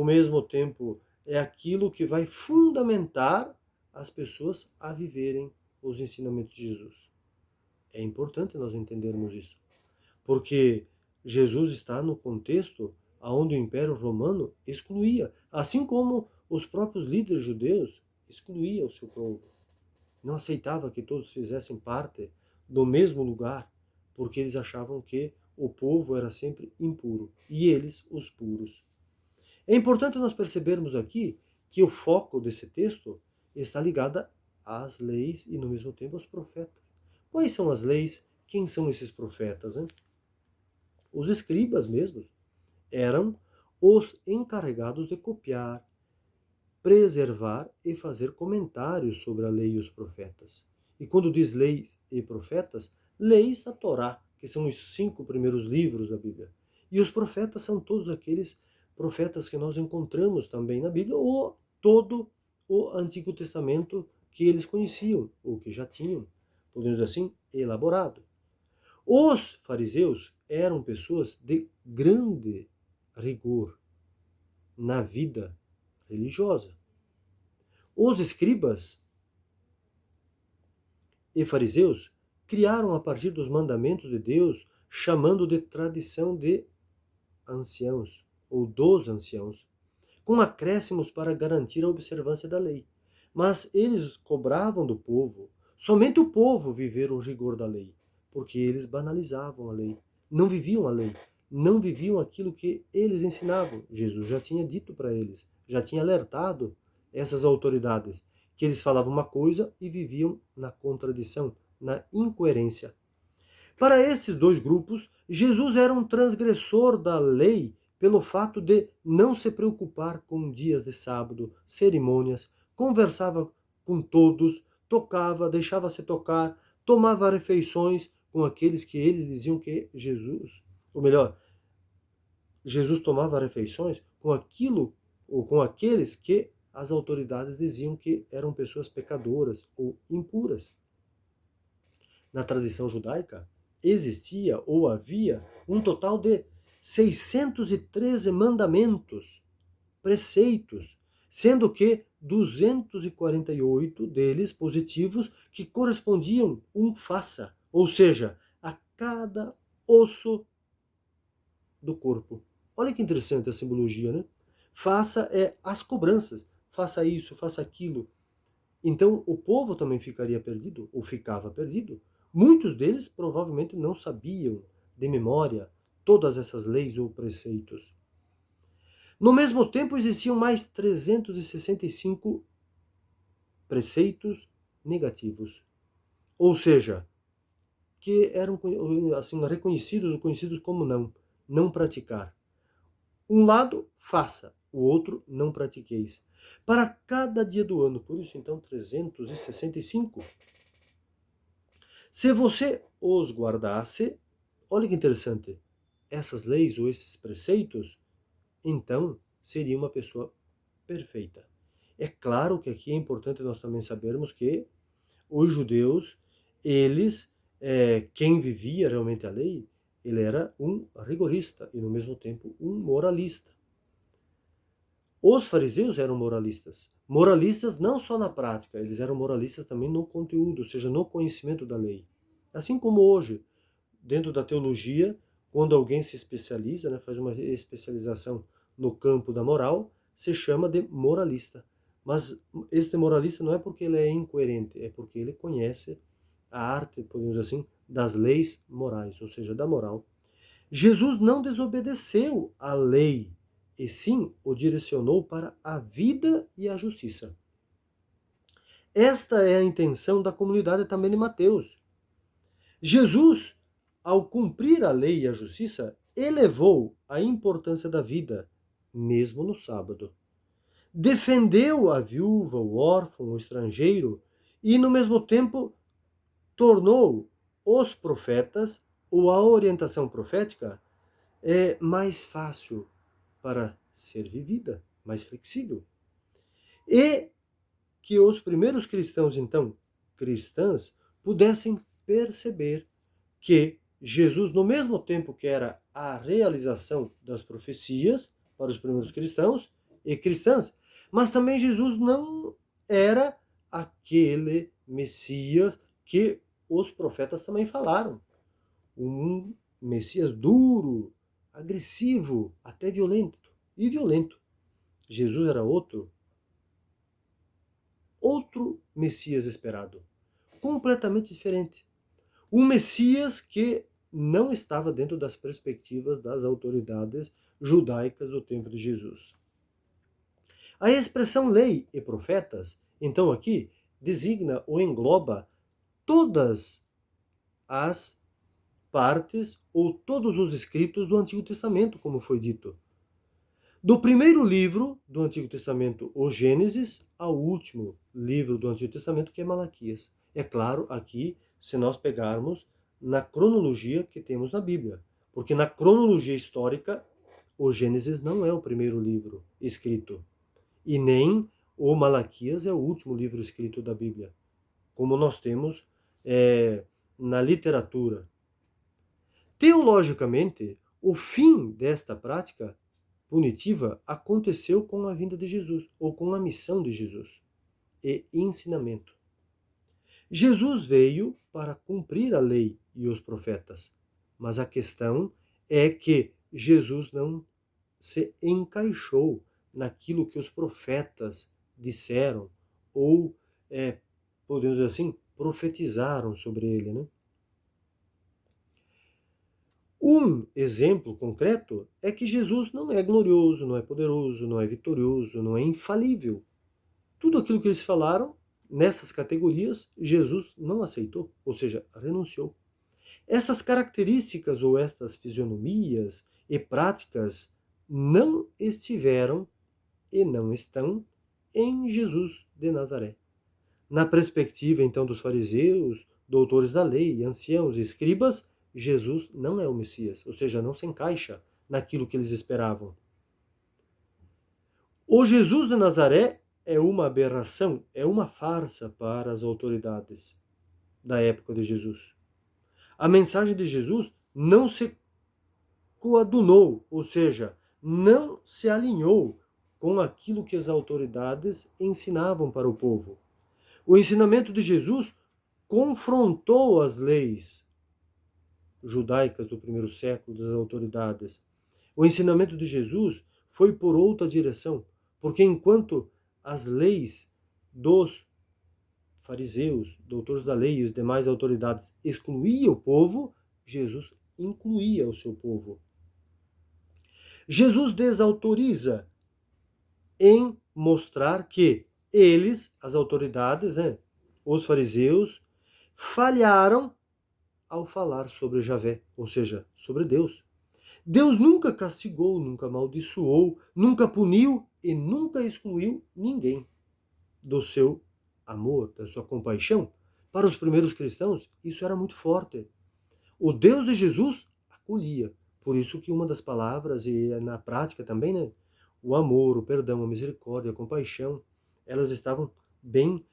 ao mesmo tempo é aquilo que vai fundamentar as pessoas a viverem os ensinamentos de Jesus. É importante nós entendermos isso, porque Jesus está no contexto onde o Império Romano excluía, assim como os próprios líderes judeus excluíam o seu povo. Não aceitava que todos fizessem parte do mesmo lugar, porque eles achavam que o povo era sempre impuro e eles os puros. É importante nós percebermos aqui que o foco desse texto está ligado às leis e, no mesmo tempo, aos profetas. Quais são as leis? Quem são esses profetas? Hein? Os escribas mesmos eram os encarregados de copiar, preservar e fazer comentários sobre a lei e os profetas. E quando diz leis e profetas, leis a Torá, que são os 5 primeiros livros da Bíblia. E os profetas são todos aqueles profetas que nós encontramos também na Bíblia, ou todo o Antigo Testamento que eles conheciam, ou que já tinham, podemos dizer assim, elaborado. Os fariseus eram pessoas de grande rigor na vida religiosa. Os escribas e fariseus criaram a partir dos mandamentos de Deus, chamando de tradição de anciãos, ou dos anciãos, com acréscimos para garantir a observância da lei. Mas eles cobravam do povo, somente o povo viver o rigor da lei, porque eles banalizavam a lei, não viviam a lei, não viviam aquilo que eles ensinavam. Jesus já tinha dito para eles, já tinha alertado essas autoridades, que eles falavam uma coisa e viviam na contradição, na incoerência. Para esses dois grupos, Jesus era um transgressor da lei pelo fato de não se preocupar com dias de sábado, cerimônias, conversava com todos, tocava, deixava-se tocar, tomava refeições com aqueles que eles diziam que Jesus, ou melhor, Jesus tomava refeições com aquilo ou com aqueles que as autoridades diziam que eram pessoas pecadoras ou impuras. Na tradição judaica, existia ou havia um total de 613 mandamentos, preceitos, sendo que 248 deles positivos que correspondiam um faça, ou seja, a cada osso do corpo. Olha que interessante a simbologia, né? Faça é as cobranças, faça isso, faça aquilo. Então o povo também ficaria perdido, ou ficava perdido. Muitos deles provavelmente não sabiam de memória todas essas leis ou preceitos. No mesmo tempo, existiam mais 365 preceitos negativos, ou seja, que eram assim reconhecidos ou conhecidos como não praticar. Um lado, faça, o outro, não pratiqueis. Para cada dia do ano, por isso então 365. Se você os guardasse, olha que interessante, essas leis ou esses preceitos, então seria uma pessoa perfeita. É claro que aqui é importante nós também sabermos que os judeus, eles, quem vivia realmente a lei, ele era um rigorista e, no mesmo tempo, um moralista. Os fariseus eram moralistas. Moralistas não só na prática, eles eram moralistas também no conteúdo, ou seja, no conhecimento da lei. Assim como hoje, dentro da teologia, quando alguém se especializa, né, faz uma especialização no campo da moral, se chama de moralista. Mas este moralista não é porque ele é incoerente, é porque ele conhece a arte, podemos dizer assim, das leis morais, ou seja, da moral. Jesus não desobedeceu à lei, e sim o direcionou para a vida e a justiça. Esta é a intenção da comunidade também de Mateus. Jesus, ao cumprir a lei e a justiça, elevou a importância da vida, mesmo no sábado. Defendeu a viúva, o órfão, o estrangeiro e, no mesmo tempo, tornou os profetas ou a orientação profética mais fácil para ser vivida, mais flexível. E que os primeiros cristãos, então, cristãs, pudessem perceber que Jesus, no mesmo tempo que era a realização das profecias para os primeiros cristãos, e cristãs, mas também Jesus não era aquele Messias que os profetas também falaram. Um Messias duro, agressivo, até violento. E violento. Jesus era outro Messias esperado, completamente diferente. Um Messias que não estava dentro das perspectivas das autoridades judaicas do tempo de Jesus. A expressão lei e profetas, então aqui, designa ou engloba todas as partes ou todos os escritos do Antigo Testamento, como foi dito. Do primeiro livro do Antigo Testamento, o Gênesis, ao último livro do Antigo Testamento, que é Malaquias. É claro, aqui, se nós pegarmos na cronologia que temos na Bíblia. Porque na cronologia histórica, o Gênesis não é o primeiro livro escrito. E nem o Malaquias é o último livro escrito da Bíblia. Como nós temos na literatura. Teologicamente, o fim desta prática punitiva aconteceu com a vinda de Jesus, ou com a missão de Jesus e ensinamento. Jesus veio para cumprir a lei e os profetas, mas a questão é que Jesus não se encaixou naquilo que os profetas disseram ou, podemos dizer assim, profetizaram sobre ele, né? Um exemplo concreto é que Jesus não é glorioso, não é poderoso, não é vitorioso, não é infalível. Tudo aquilo que eles falaram nessas categorias, Jesus não aceitou, ou seja, renunciou. Essas características ou estas fisionomias e práticas não estiveram e não estão em Jesus de Nazaré. Na perspectiva, então, dos fariseus, doutores da lei, anciãos e escribas, Jesus não é o Messias, ou seja, não se encaixa naquilo que eles esperavam. O Jesus de Nazaré é uma aberração, é uma farsa para as autoridades da época de Jesus. A mensagem de Jesus não se coadunou, ou seja, não se alinhou com aquilo que as autoridades ensinavam para o povo. O ensinamento de Jesus confrontou as leis judaicas do primeiro século, das autoridades. O ensinamento de Jesus foi por outra direção, porque enquanto as leis dos fariseus, doutores da lei e as demais autoridades excluíam o povo, Jesus incluía o seu povo. Jesus desautoriza em mostrar que eles, as autoridades, os fariseus, falharam ao falar sobre Javé, ou seja, sobre Deus. Deus nunca castigou, nunca amaldiçoou, nunca puniu e nunca excluiu ninguém do seu amor, da sua compaixão. Para os primeiros cristãos, isso era muito forte. O Deus de Jesus acolhia. Por isso que uma das palavras, e na prática também, né, o amor, o perdão, a misericórdia, a compaixão, elas estavam bem,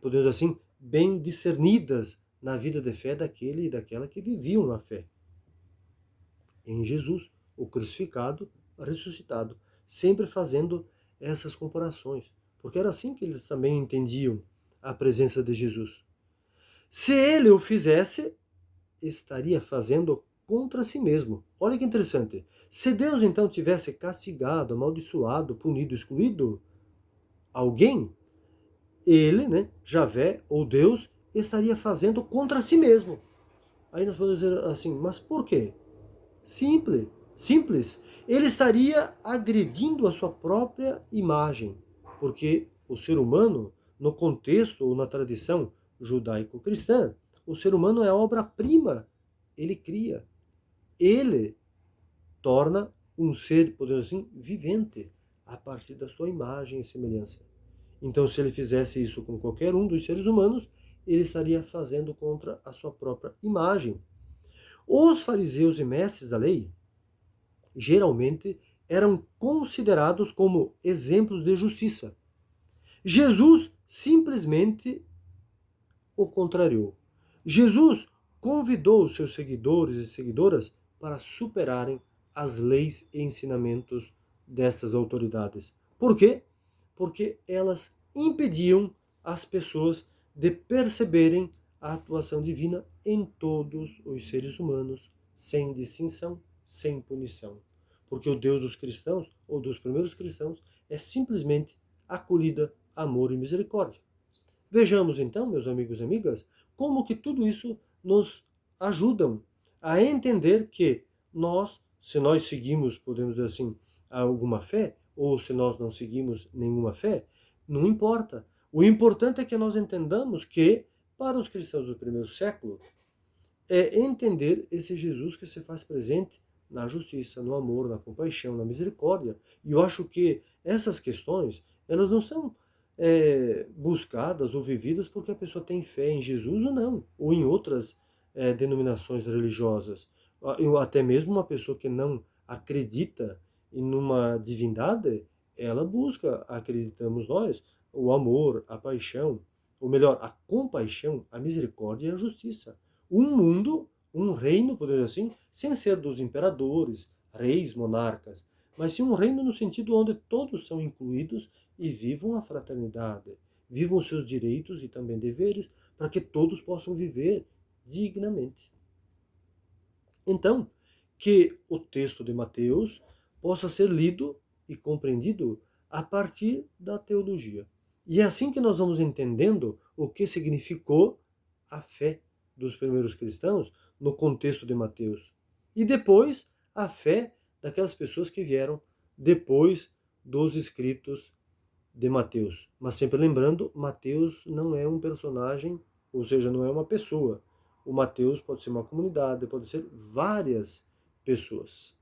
podemos dizer assim, bem discernidas na vida de fé daquele e daquela que viviam a fé em Jesus, o crucificado, ressuscitado, sempre fazendo essas comparações, porque era assim que eles também entendiam a presença de Jesus. Se ele o fizesse, estaria fazendo contra si mesmo. Olha que interessante. Se Deus então tivesse castigado, amaldiçoado, punido, excluído alguém, ele, Javé ou Deus, estaria fazendo contra si mesmo. Aí nós podemos dizer assim, mas por quê? Simples. Ele estaria agredindo a sua própria imagem, porque o ser humano, no contexto ou na tradição judaico-cristã, o ser humano é obra-prima. Ele cria. Ele torna um ser, podemos dizer assim, vivente, a partir da sua imagem e semelhança. Então, se ele fizesse isso com qualquer um dos seres humanos, ele estaria fazendo contra a sua própria imagem. Os fariseus e mestres da lei, geralmente, eram considerados como exemplos de justiça. Jesus simplesmente o contrariou. Jesus convidou seus seguidores e seguidoras para superarem as leis e ensinamentos destas autoridades. Por quê? Porque elas impediam as pessoas de perceberem a atuação divina em todos os seres humanos, sem distinção, sem punição. Porque o Deus dos cristãos, ou dos primeiros cristãos, é simplesmente acolhida, amor e misericórdia. Vejamos então, meus amigos e amigas, como que tudo isso nos ajudam a entender que nós, se nós seguimos, podemos dizer assim, alguma fé, ou se nós não seguimos nenhuma fé, não importa. O importante é que nós entendamos que, para os cristãos do primeiro século, é entender esse Jesus que se faz presente na justiça, no amor, na compaixão, na misericórdia. E eu acho que essas questões, elas não são buscadas ou vividas porque a pessoa tem fé em Jesus ou não, ou em outras denominações religiosas. Até mesmo uma pessoa que não acredita em uma divindade, ela busca, acreditamos nós, o amor, a paixão, ou melhor, a compaixão, a misericórdia e a justiça. Um mundo, um reino, podemos dizer assim, sem ser dos imperadores, reis, monarcas, mas sim um reino no sentido onde todos são incluídos e vivam a fraternidade, vivam os seus direitos e também deveres, para que todos possam viver dignamente. Então, que o texto de Mateus possa ser lido e compreendido a partir da teologia. E é assim que nós vamos entendendo o que significou a fé dos primeiros cristãos no contexto de Mateus. E depois, a fé daquelas pessoas que vieram depois dos escritos de Mateus. Mas sempre lembrando, Mateus não é um personagem, ou seja, não é uma pessoa. O Mateus pode ser uma comunidade, pode ser várias pessoas.